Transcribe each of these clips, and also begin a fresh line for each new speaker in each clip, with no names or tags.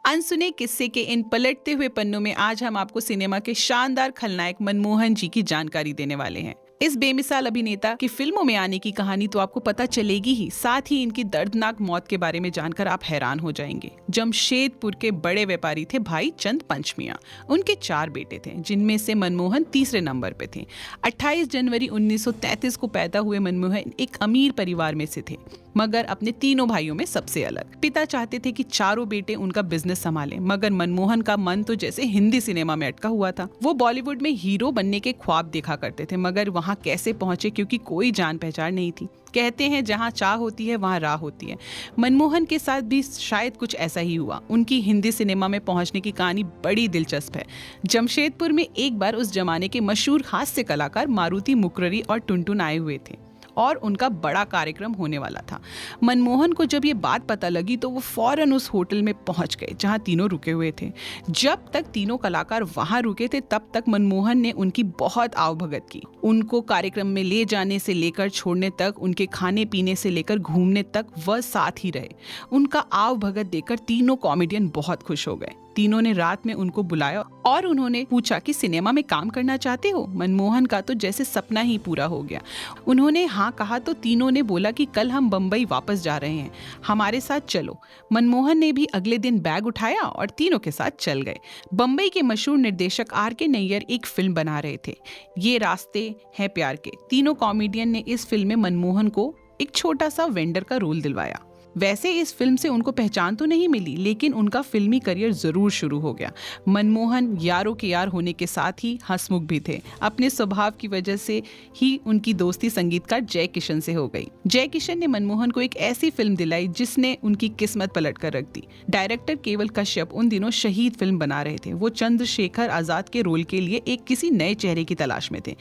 अनसुने किस्से के इन पलटते हुए पन्नों में आज हम आपको सिनेमा के शानदार खलनायक मनमोहन जी की जानकारी देने वाले हैं। इस बेमिसाल अभिनेता की फिल्मों में आने की कहानी तो आपको पता चलेगी ही, साथ ही इनकी दर्दनाक मौत के बारे में जानकर आप हैरान हो जाएंगे। जमशेदपुर के बड़े व्यापारी थे भाई चंद पंचमिया। उनके 4 बेटे थे, जिनमें से मनमोहन तीसरे नंबर पे थे। 28 जनवरी 1933 को पैदा हुए मनमोहन एक अमीर परिवार में से थे, मगर अपने तीनों भाइयों में सबसे अलग। पिता चाहते थे कि चारों बेटे उनका बिजनेस संभालें, मगर मनमोहन का मन तो जैसे हिंदी सिनेमा में अटका हुआ था। वो बॉलीवुड में हीरो बनने के ख्वाब देखा करते थे, मगर वहाँ कैसे पहुंचे, क्योंकि कोई जान पहचान नहीं थी। कहते हैं जहाँ चाह होती है वहाँ राह होती है। मनमोहन के साथ भी शायद कुछ ऐसा ही हुआ। उनकी हिंदी सिनेमा में पहुंचने की कहानी बड़ी दिलचस्प है। जमशेदपुर में एक बार उस जमाने के मशहूर हास्य कलाकार मारुति मुकररी और टुनटुन आए हुए थे और उनका बड़ा कार्यक्रम होने वाला था। मनमोहन को जब ये बात पता लगी तो वो फौरन उस होटल में पहुंच गए जहां तीनों रुके हुए थे। जब तक तीनों कलाकार वहां रुके थे तब तक मनमोहन ने उनकी बहुत आवभगत की। उनको कार्यक्रम में ले जाने से लेकर छोड़ने तक, उनके खाने पीने से लेकर घूमने तक वह साथ ही रहे। उनका आवभगत देखकर तीनों कॉमेडियन बहुत खुश हो गए। तीनों ने रात में उनको बुलाया और उन्होंने पूछा कि सिनेमा में काम करना चाहते हो। मनमोहन का तो जैसे सपना ही पूरा हो गया। उन्होंने हाँ कहा तो तीनों ने बोला कि कल हम बम्बई वापस जा रहे हैं, हमारे साथ चलो। मनमोहन ने भी अगले दिन बैग उठाया और तीनों के साथ चल गए। बम्बई के मशहूर निर्देशक R.K. नैयर एक फिल्म बना रहे थे, ये रास्ते हैं प्यार के। तीनों कॉमेडियन ने इस फिल्म में मनमोहन को एक छोटा सा वेंडर का रोल दिलवाया। वैसे इस फिल्म से उनको पहचान तो नहीं मिली, लेकिन उनका फिल्मी करियर जरूर शुरू हो गया। मनमोहन यारों के यार होने के साथ ही हंसमुख भी थे। अपने स्वभाव की वजह से ही उनकी दोस्ती संगीतकार जय किशन से हो गई। जय किशन ने मनमोहन को एक ऐसी फिल्म दिलाई जिसने उनकी किस्मत पलट कर रख दी। डायरेक्टर केवल कश्यप उन दिनों शहीद फिल्म बना रहे थे। वो चंद्रशेखर आजाद के रोल के लिए एक किसी नए चेहरे की तलाश में थे।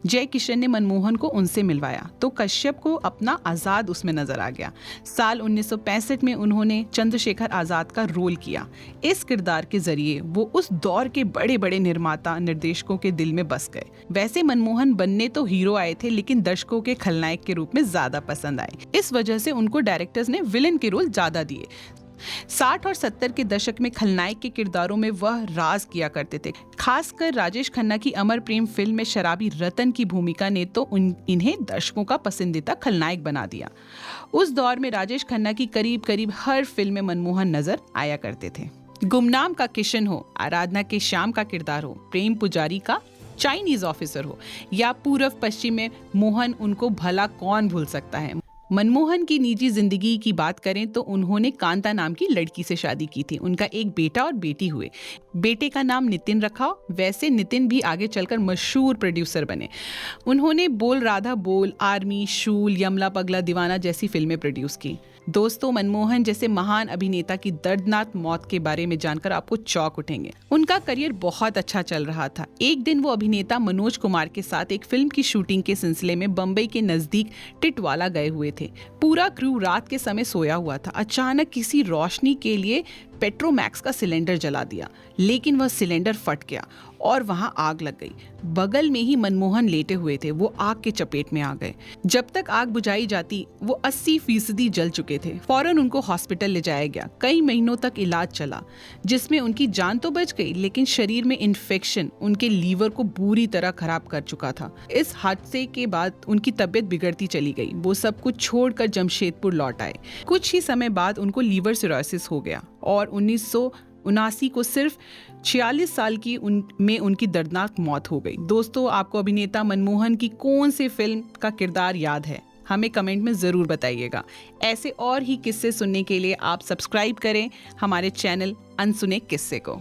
जय किशन ने मनमोहन को उनसे मिलवाया तो कश्यप को अपना आजाद उसमें नजर आ गया। साल 1965 में उन्होंने चंद्रशेखर आजाद का रोल किया। इस किरदार के जरिए वो उस दौर के बड़े बड़े निर्माता निर्देशकों के दिल में बस गए। वैसे मनमोहन बनने तो हीरो आए थे, लेकिन दर्शकों के खलनायक के रूप में ज्यादा पसंद आए। इस वजह से उनको डायरेक्टर्स ने विलेन के रोल ज्यादा दिए। 60 और 70 के दशक में खलनायक के किरदारों में वह राज किया करते थे। खासकर राजेश खन्ना की अमर प्रेम फिल्म में शराबी रतन की भूमिका ने तो इन्हें दर्शकों का पसंदीदा खलनायक बना दिया। उस दौर में राजेश खन्ना की करीब करीब हर फिल्म में मनमोहन नजर आया करते थे। गुमनाम का किशन हो, आराधना के श्याम का किरदार हो, प्रेम पुजारी का चाइनीज ऑफिसर हो या पूर्व पश्चिम में मोहन, उनको भला कौन भूल सकता है। मनमोहन की निजी जिंदगी की बात करें तो उन्होंने कांता नाम की लड़की से शादी की थी। उनका एक बेटा और बेटी हुए। बेटे का नाम नितिन रखा। वैसे नितिन भी आगे चलकर मशहूर प्रोड्यूसर बने। उन्होंने बोल राधा बोल, आर्मी, शूल, यमला पगला दीवाना जैसी फिल्में प्रोड्यूस की। दोस्तों, मनमोहन जैसे महान अभिनेता की दर्दनाक मौत के बारे में जानकर आपको चौंक उठेंगे। उनका करियर बहुत अच्छा चल रहा था। एक दिन वो अभिनेता मनोज कुमार के साथ एक फिल्म की शूटिंग के सिलसिले में बम्बई के नजदीक टिटवाला गए हुए थे। पूरा क्रू रात के समय सोया हुआ था। अचानक किसी रोशनी के लिए पेट्रोमैक्स का सिलेंडर जला दिया, लेकिन वह सिलेंडर फट गया और वहां आग लग गई। बगल में ही मनमोहन लेटे हुए थे। वो आग के चपेट में आ गए। जब तक आग बुझाई जाती वो 80% जल चुके थे। फौरन उनको हॉस्पिटल ले जाया गया। कई महीनों तक इलाज चला, जिसमें उनकी जान तो बच गई, लेकिन शरीर में इन्फेक्शन उनके लीवर को बुरी तरह खराब कर चुका था। इस हादसे के बाद उनकी तबीयत बिगड़ती चली गई। वो सब कुछ छोड़कर जमशेदपुर लौट आए। कुछ ही समय बाद उनको लीवर सिरोसिस हो गया और 1979 को सिर्फ 46 साल में उनकी दर्दनाक मौत हो गई। दोस्तों, आपको अभिनेता मनमोहन की कौन सी फिल्म का किरदार याद है? हमें कमेंट में ज़रूर बताइएगा। ऐसे और ही किस्से सुनने के लिए आप सब्सक्राइब करें हमारे चैनल अनसुने किस्से को।